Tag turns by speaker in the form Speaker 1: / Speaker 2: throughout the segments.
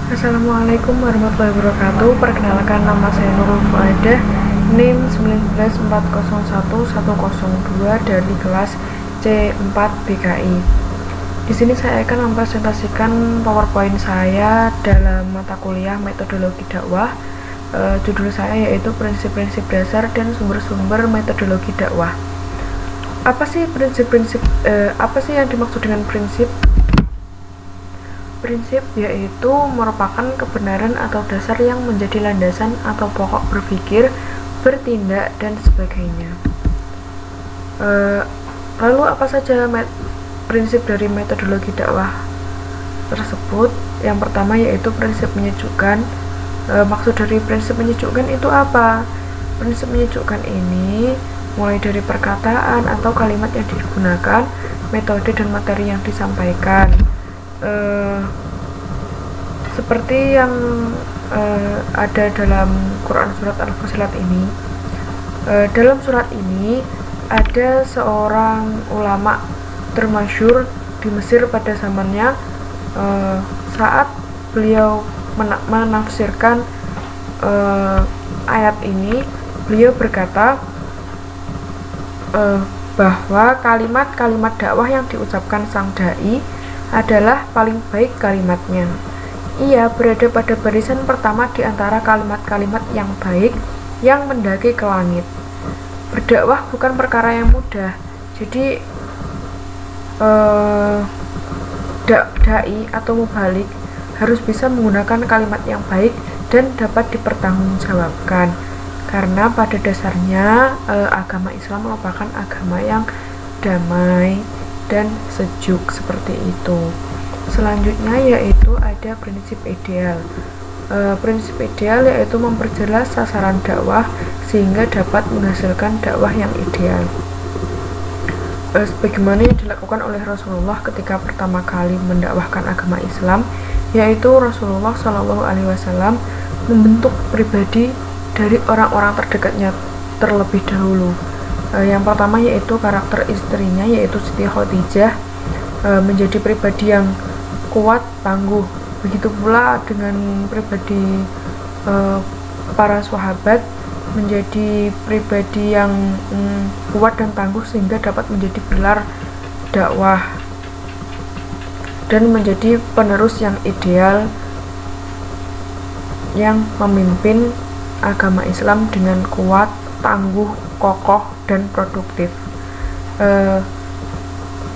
Speaker 1: Assalamualaikum warahmatullahi wabarakatuh. Perkenalkan, nama saya Nurul Fuadah, NIM 194011102 dari kelas C4 BKI. Di sini saya akan mempresentasikan PowerPoint saya dalam mata kuliah metodologi dakwah. Judul saya yaitu prinsip-prinsip dasar dan sumber-sumber metodologi dakwah. Apa sih yang dimaksud dengan prinsip? Prinsip yaitu merupakan kebenaran atau dasar yang menjadi landasan atau pokok berpikir, bertindak, dan sebagainya. Lalu apa saja prinsip dari metodologi dakwah tersebut? Yang pertama yaitu prinsip menyejukkan. Maksud dari prinsip menyejukkan itu apa? Prinsip menyejukkan ini mulai dari perkataan atau kalimat yang digunakan, metode dan materi yang disampaikan. Seperti yang ada dalam Quran surat Al-Fussilat ini. Dalam surat ini ada seorang ulama termasyhur di Mesir pada zamannya. Saat beliau menafsirkan ayat ini, beliau berkata bahwa kalimat-kalimat dakwah yang diucapkan sang dai adalah paling baik kalimatnya. Ia berada pada barisan pertama di antara kalimat-kalimat yang baik yang mendaki ke langit. Berdakwah bukan perkara yang mudah. Jadi dai atau mubalik harus bisa menggunakan kalimat yang baik dan dapat dipertanggungjawabkan. Karena pada dasarnya agama Islam merupakan agama yang damai dan sejuk seperti itu. Selanjutnya yaitu ada prinsip ideal. Prinsip ideal yaitu memperjelas sasaran dakwah sehingga dapat menghasilkan dakwah yang ideal. Sebagaimana yang dilakukan oleh Rasulullah ketika pertama kali mendakwahkan agama Islam, yaitu Rasulullah SAW membentuk pribadi dari orang-orang terdekatnya terlebih dahulu. Yang pertama yaitu karakter istrinya, yaitu Siti Khadijah, menjadi pribadi yang kuat, tangguh. Begitu pula dengan pribadi para sahabat, menjadi pribadi yang kuat dan tangguh sehingga dapat menjadi pilar dakwah dan menjadi penerus yang ideal yang memimpin agama Islam dengan kuat, tangguh, kokoh, dan produktif.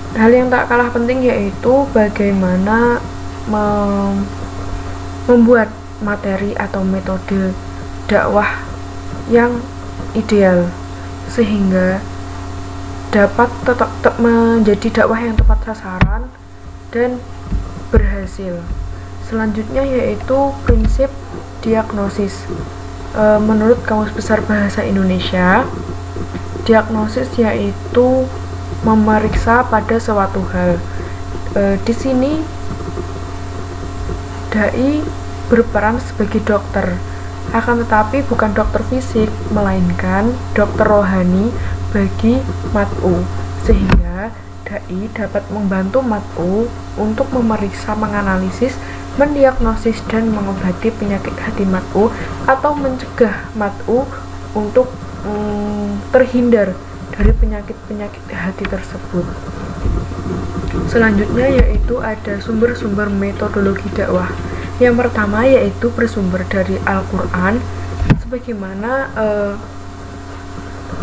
Speaker 1: Hal yang tak kalah penting yaitu bagaimana membuat materi atau metode dakwah yang ideal sehingga dapat tetap menjadi dakwah yang tepat sasaran dan berhasil. Selanjutnya yaitu prinsip diagnosis. Menurut Kamus Besar Bahasa Indonesia, diagnosis yaitu memeriksa pada suatu hal. Di sini dai berperan sebagai dokter, akan tetapi bukan dokter fisik, melainkan dokter rohani bagi mat'u, sehingga dai dapat membantu mat'u untuk memeriksa, menganalisis, mendiagnosis, dan mengobati penyakit hati mat'u atau mencegah mat'u untuk terhindar dari penyakit-penyakit hati tersebut. Selanjutnya yaitu ada sumber-sumber metodologi dakwah. Yang pertama yaitu bersumber dari Al-Quran, sebagaimana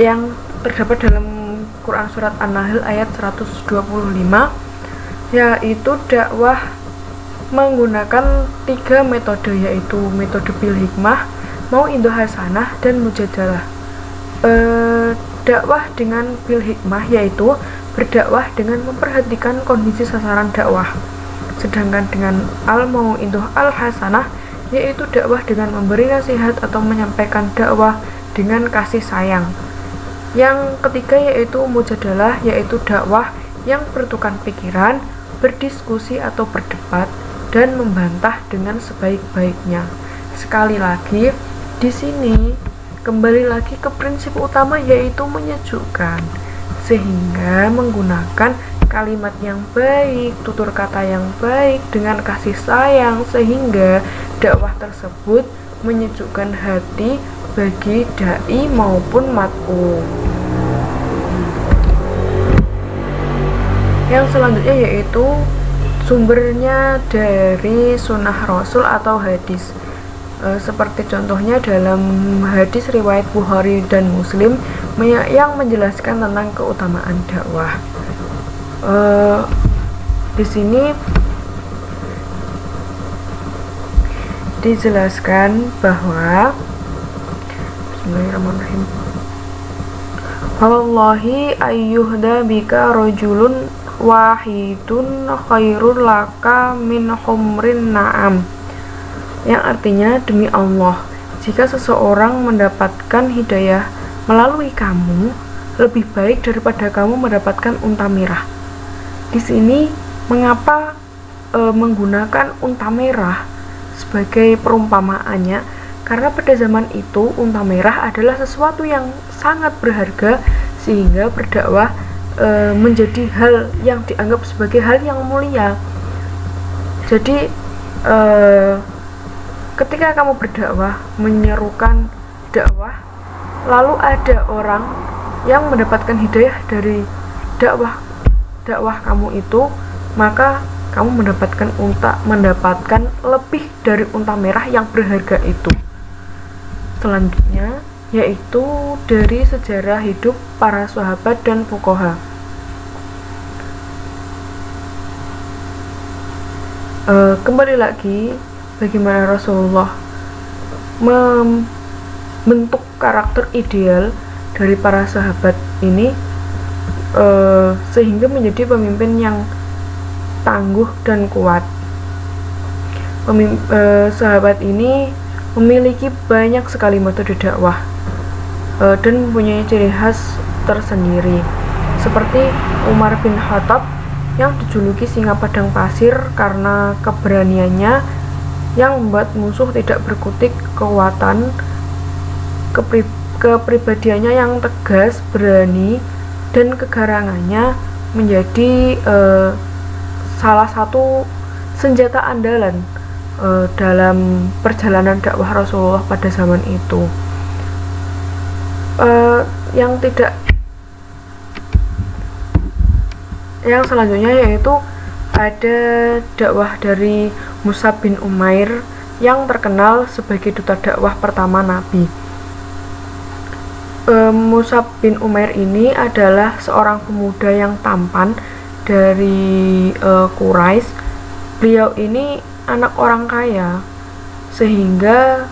Speaker 1: yang terdapat dalam Quran surat An-Nahl ayat 125, yaitu dakwah menggunakan 3 metode, yaitu metode bil hikmah, mau'idhah hasanah, dan mujadalah. Dakwah dengan bil hikmah yaitu berdakwah dengan memperhatikan kondisi sasaran dakwah. Sedangkan dengan al-mau'idhah al-hasanah yaitu dakwah dengan memberi nasihat atau menyampaikan dakwah dengan kasih sayang. Yang ketiga yaitu mujadalah, yaitu dakwah yang bertukar pikiran, berdiskusi atau berdebat, dan membantah dengan sebaik-baiknya. Sekali lagi, di sini kembali lagi ke prinsip utama yaitu menyejukkan, sehingga menggunakan kalimat yang baik, tutur kata yang baik, dengan kasih sayang, sehingga dakwah tersebut menyejukkan hati bagi dai maupun mat'u. Yang selanjutnya yaitu sumbernya dari sunnah Rasul atau hadis. Seperti contohnya dalam hadis riwayat Bukhari dan Muslim yang menjelaskan tentang keutamaan dakwah. Di sini dijelaskan bahwa Bismillahirrahmanirrahim. Wallahi ayyuhda bika rajulun wahidun khairul laka min humrin na'am. Yang artinya, demi Allah, jika seseorang mendapatkan hidayah melalui kamu, lebih baik daripada kamu mendapatkan unta merah. Di sini mengapa menggunakan unta merah sebagai perumpamaannya? Karena pada zaman itu unta merah adalah sesuatu yang sangat berharga, sehingga berdakwah menjadi hal yang dianggap sebagai hal yang mulia. Jadi ketika kamu berdakwah, menyerukan dakwah, lalu ada orang yang mendapatkan hidayah dari dakwah kamu itu, maka kamu mendapatkan lebih dari unta merah yang berharga itu. Selanjutnya yaitu dari sejarah hidup para sahabat dan fuqaha. Kembali lagi, bagaimana Rasulullah membentuk karakter ideal dari para sahabat ini sehingga menjadi pemimpin yang tangguh dan kuat. Sahabat ini memiliki banyak sekali metode dakwah dan mempunyai ciri khas tersendiri, seperti Umar bin Khattab yang dijuluki singa padang pasir karena keberaniannya yang membuat musuh tidak berkutik kekuatan, kepribadiannya yang tegas, berani, dan kegarangannya menjadi salah satu senjata andalan dalam perjalanan dakwah Rasulullah pada zaman itu. Yang selanjutnya yaitu ada dakwah dari Mus'ab bin Umair yang terkenal sebagai duta dakwah pertama Nabi. Mus'ab bin Umair ini adalah seorang pemuda yang tampan dari Quraisy. Beliau ini anak orang kaya, sehingga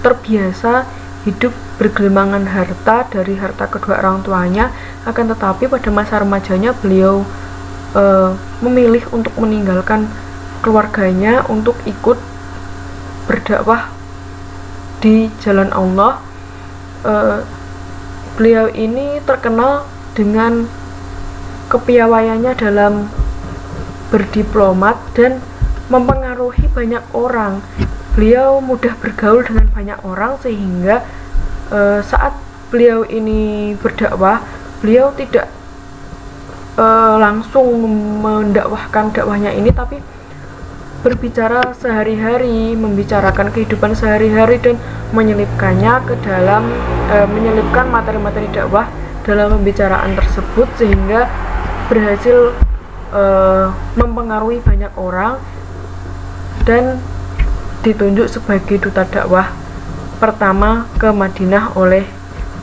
Speaker 1: terbiasa hidup bergelimangan harta dari harta kedua orang tuanya. Akan tetapi pada masa remajanya beliau memilih untuk meninggalkan keluarganya untuk ikut berdakwah di jalan Allah. Beliau ini terkenal dengan kepiawaiannya dalam berdiplomat dan mempengaruhi banyak orang. Beliau mudah bergaul dengan banyak orang, sehingga saat beliau ini berdakwah, beliau tidak langsung mendakwahkan dakwahnya ini, tapi berbicara sehari-hari, membicarakan kehidupan sehari-hari dan menyelipkannya ke dalam menyelipkan materi-materi dakwah dalam pembicaraan tersebut, sehingga berhasil mempengaruhi banyak orang dan ditunjuk sebagai duta dakwah pertama ke Madinah oleh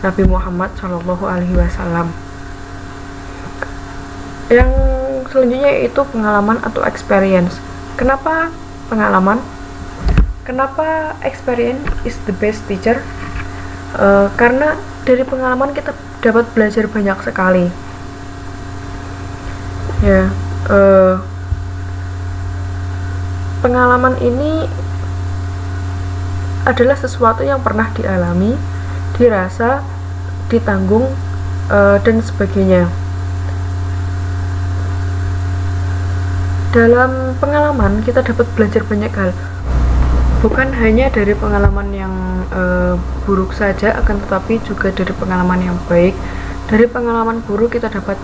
Speaker 1: Nabi Muhammad SAW. Yang selanjutnya yaitu pengalaman atau experience. Kenapa pengalaman? Kenapa experience is the best teacher? Karena dari pengalaman kita dapat belajar banyak sekali. Ya, pengalaman ini adalah sesuatu yang pernah dialami, dirasa, ditanggung, dan sebagainya. Dalam pengalaman kita dapat belajar banyak hal, bukan hanya dari pengalaman yang buruk saja, akan tetapi juga dari pengalaman yang baik. Dari pengalaman buruk kita dapat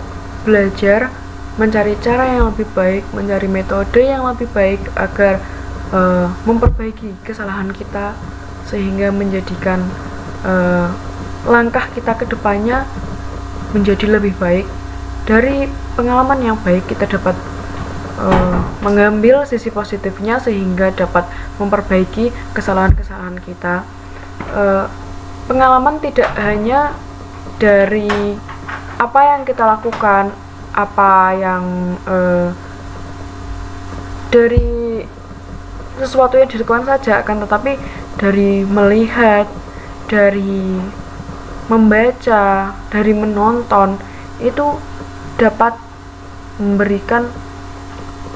Speaker 1: belajar mencari cara yang lebih baik, mencari metode yang lebih baik agar memperbaiki kesalahan kita, sehingga menjadikan langkah kita ke depannya menjadi lebih baik. Dari pengalaman yang baik kita dapat mengambil sisi positifnya sehingga dapat memperbaiki kesalahan-kesalahan kita. Pengalaman tidak hanya dari apa yang kita lakukan, apa yang dari sesuatu yang dilakukan saja, akan tetapi dari melihat, dari membaca, dari menonton, itu dapat memberikan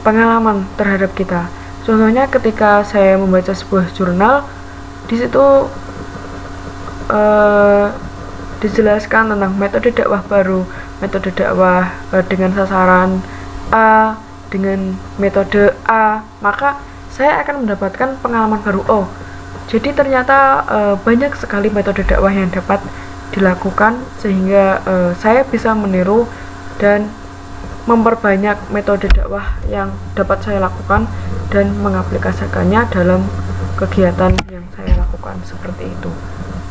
Speaker 1: pengalaman terhadap kita. Contohnya ketika saya membaca sebuah jurnal, di situ dijelaskan tentang metode dakwah baru, metode dakwah dengan sasaran A, dengan metode A, maka saya akan mendapatkan pengalaman baru. Oh, jadi ternyata banyak sekali metode dakwah yang dapat dilakukan, sehingga saya bisa meniru dan memperbanyak metode dakwah yang dapat saya lakukan dan mengaplikasikannya dalam kegiatan yang saya lakukan seperti itu.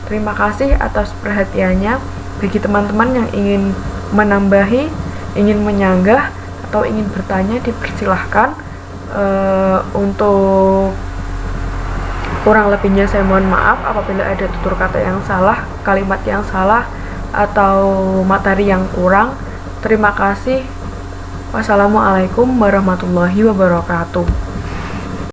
Speaker 1: Terima kasih atas perhatiannya. Bagi teman-teman yang ingin menambahi, ingin menyanggah, atau ingin bertanya, dipersilahkan. Untuk kurang lebihnya saya mohon maaf apabila ada tutur kata yang salah, kalimat yang salah, atau materi yang kurang. Terima kasih. Wassalamualaikum warahmatullahi wabarakatuh.